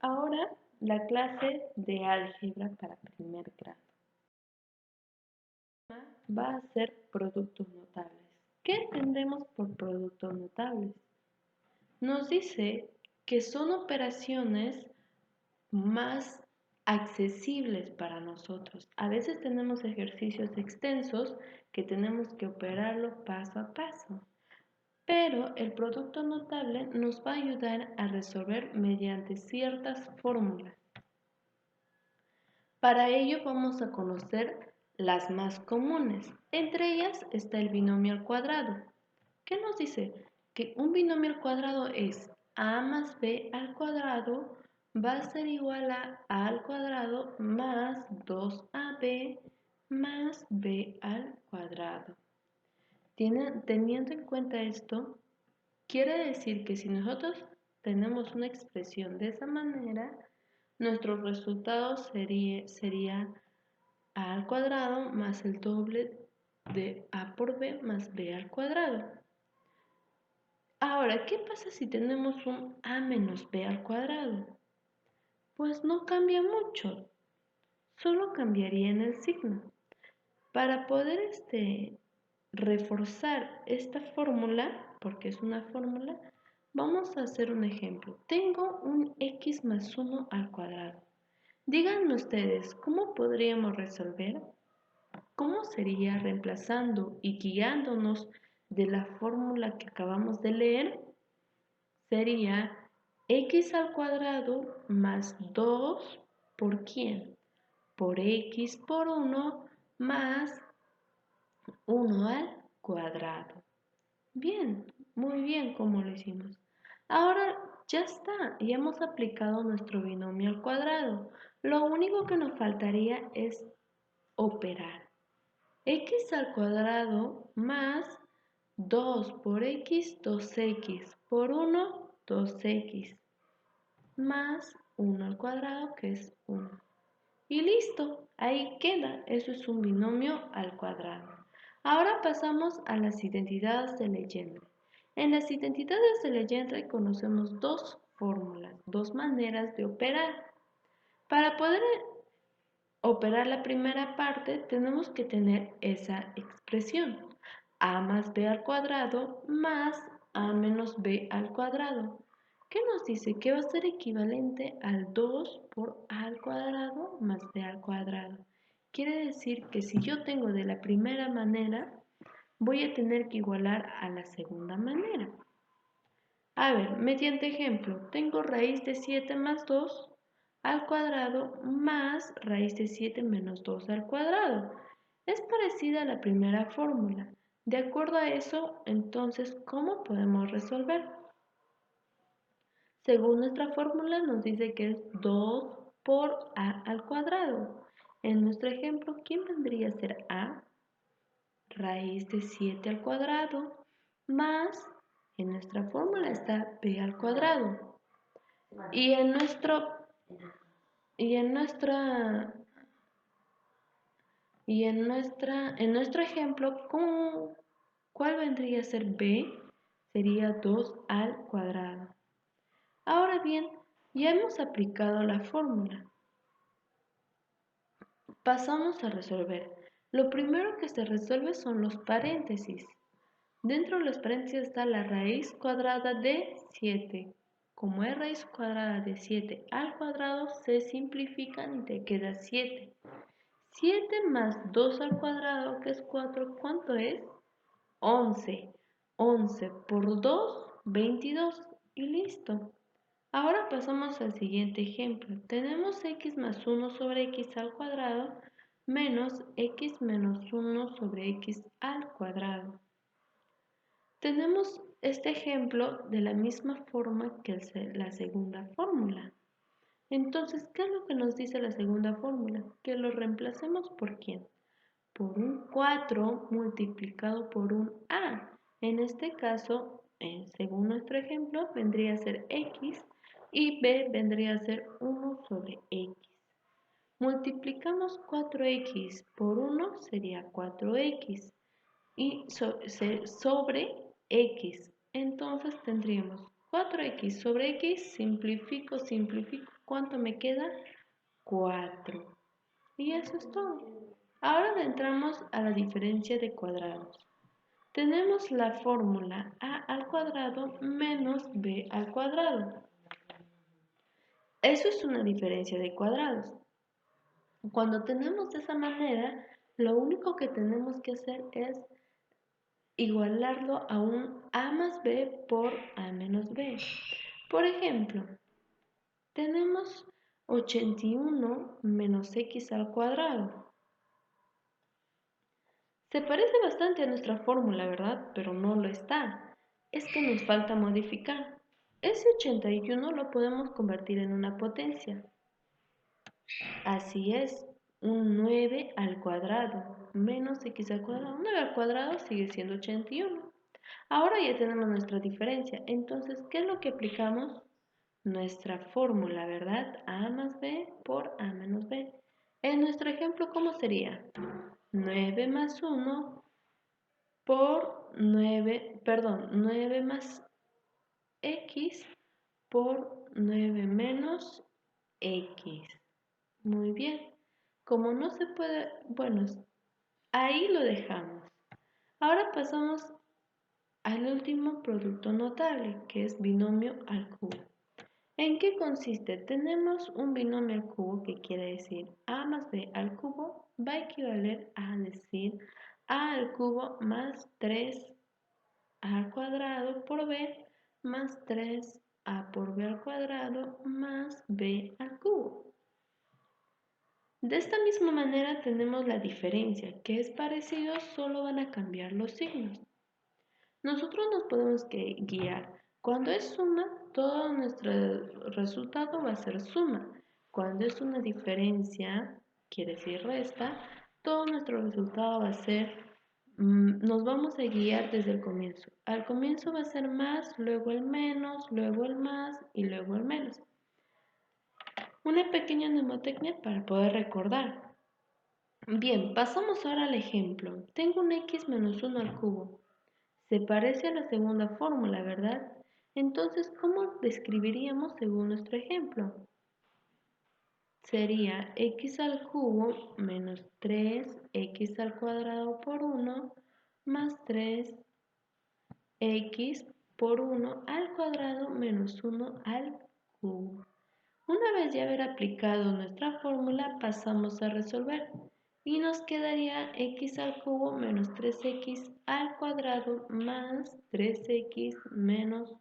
Ahora la clase de álgebra para primer grado va a ser productos notables. ¿Qué entendemos por productos notables? Nos dice que son operaciones más accesibles para nosotros. A veces tenemos ejercicios extensos que tenemos que operarlo paso a paso, pero el producto notable nos va a ayudar a resolver mediante ciertas fórmulas. Para ello vamos a conocer las más comunes. Entre ellas está el binomio al cuadrado. ¿Qué nos dice? Que un binomio al cuadrado es a más b al cuadrado va a ser igual a al cuadrado más 2ab más b al cuadrado. Teniendo en cuenta esto, quiere decir que si nosotros tenemos una expresión de esa manera, nuestro resultado sería a al cuadrado más el doble de a por b más b al cuadrado. Ahora, ¿qué pasa si tenemos un a menos b al cuadrado? Pues no cambia mucho, solo cambiaría en el signo. Para poder reforzar esta fórmula, porque es una fórmula, vamos a hacer un ejemplo. Tengo un x más 1 al cuadrado. Díganme ustedes, ¿cómo podríamos resolver? ¿Cómo sería reemplazando y guiándonos de la fórmula que acabamos de leer? Sería x al cuadrado más 2 por ¿quién? Por x por 1 más 1 al cuadrado. Bien, muy bien como lo hicimos. Ahora ya está, ya hemos aplicado nuestro binomio al cuadrado. Lo único que nos faltaría es operar. X al cuadrado más 2 por x, 2x por 1, 2x más 1 al cuadrado, que es 1. Y listo, ahí queda. Eso es un binomio al cuadrado. Ahora pasamos a las identidades de Legendre. En las identidades de Legendre conocemos dos fórmulas, dos maneras de operar. Para poder operar la primera parte tenemos que tener esa expresión. A más b al cuadrado más a menos b al cuadrado. ¿Qué nos dice? Que va a ser equivalente al 2 por a al cuadrado más b al cuadrado. Quiere decir que si yo tengo de la primera manera, voy a tener que igualar a la segunda manera. A ver, mediante ejemplo, tengo raíz de 7 más 2 al cuadrado más raíz de 7 menos 2 al cuadrado. Es parecida a la primera fórmula. De acuerdo a eso, entonces, ¿cómo podemos resolver? Según nuestra fórmula nos dice que es 2 por a al cuadrado. En nuestro ejemplo, ¿quién vendría a ser a? Raíz de 7 al cuadrado más, en nuestra fórmula está b al cuadrado. Y en nuestro ejemplo, ¿cuál vendría a ser b? Sería 2 al cuadrado. Ahora bien, ya hemos aplicado la fórmula. Pasamos a resolver. Lo primero que se resuelve son los paréntesis. Dentro de los paréntesis está la raíz cuadrada de 7. Como es raíz cuadrada de 7 al cuadrado, se simplifican y te queda 7. 7 más 2 al cuadrado, que es 4, ¿cuánto es? 11. 11 por 2, 22. Y listo. Ahora pasamos al siguiente ejemplo. Tenemos x más 1 sobre x al cuadrado menos x menos 1 sobre x al cuadrado. Tenemos este ejemplo de la misma forma que la segunda fórmula. Entonces, ¿qué es lo que nos dice la segunda fórmula? Que lo reemplacemos por ¿quién? Por un 4 multiplicado por un a. En este caso, según nuestro ejemplo, vendría a ser x y b vendría a ser 1 sobre x. Multiplicamos 4x por 1 sería 4x y sobre x. Entonces tendríamos 4x sobre x, simplifico, ¿cuánto me queda? 4. Y eso es todo. Ahora entramos a la diferencia de cuadrados. Tenemos la fórmula a al cuadrado menos b al cuadrado. Eso es una diferencia de cuadrados. Cuando tenemos de esa manera, lo único que tenemos que hacer es igualarlo a un a más b por a menos b. Por ejemplo, tenemos 81 menos x al cuadrado. Se parece bastante a nuestra fórmula, ¿verdad? Pero no lo está. Es que nos falta modificar. Ese 81 lo podemos convertir en una potencia. Así es, un 9 al cuadrado menos x al cuadrado. 9 al cuadrado sigue siendo 81. Ahora ya tenemos nuestra diferencia. Entonces, ¿qué es lo que aplicamos? Nuestra fórmula, ¿verdad? A más b por a menos b. En nuestro ejemplo, ¿cómo sería? 9 más 1 por 9 más x por 9 menos x. Muy bien. Como no se puede, bueno, ahí lo dejamos. Ahora pasamos al último producto notable, que es binomio al cubo. ¿En qué consiste? Tenemos un binomio al cubo que quiere decir a más b al cubo va a equivaler a decir a al cubo más 3 al cuadrado por b más 3a por b al cuadrado más b al cubo. De esta misma manera tenemos la diferencia, que es parecido, solo van a cambiar los signos. Nosotros nos podemos guiar. Cuando es suma, todo nuestro resultado va a ser suma. Cuando es una diferencia, quiere decir resta, todo nuestro resultado va a ser, nos vamos a guiar desde el comienzo. Al comienzo va a ser más, luego el menos, luego el más y luego el menos. Una pequeña mnemotecnia para poder recordar. Bien, pasamos ahora al ejemplo. Tengo un x menos 1 al cubo. Se parece a la segunda fórmula, ¿verdad? Entonces, ¿cómo describiríamos según nuestro ejemplo? Sería x al cubo menos 3x al cuadrado por 1 más 3x por 1 al cuadrado menos 1 al cubo. Una vez ya haber aplicado nuestra fórmula, pasamos a resolver y nos quedaría x al cubo menos 3x al cuadrado más 3x menos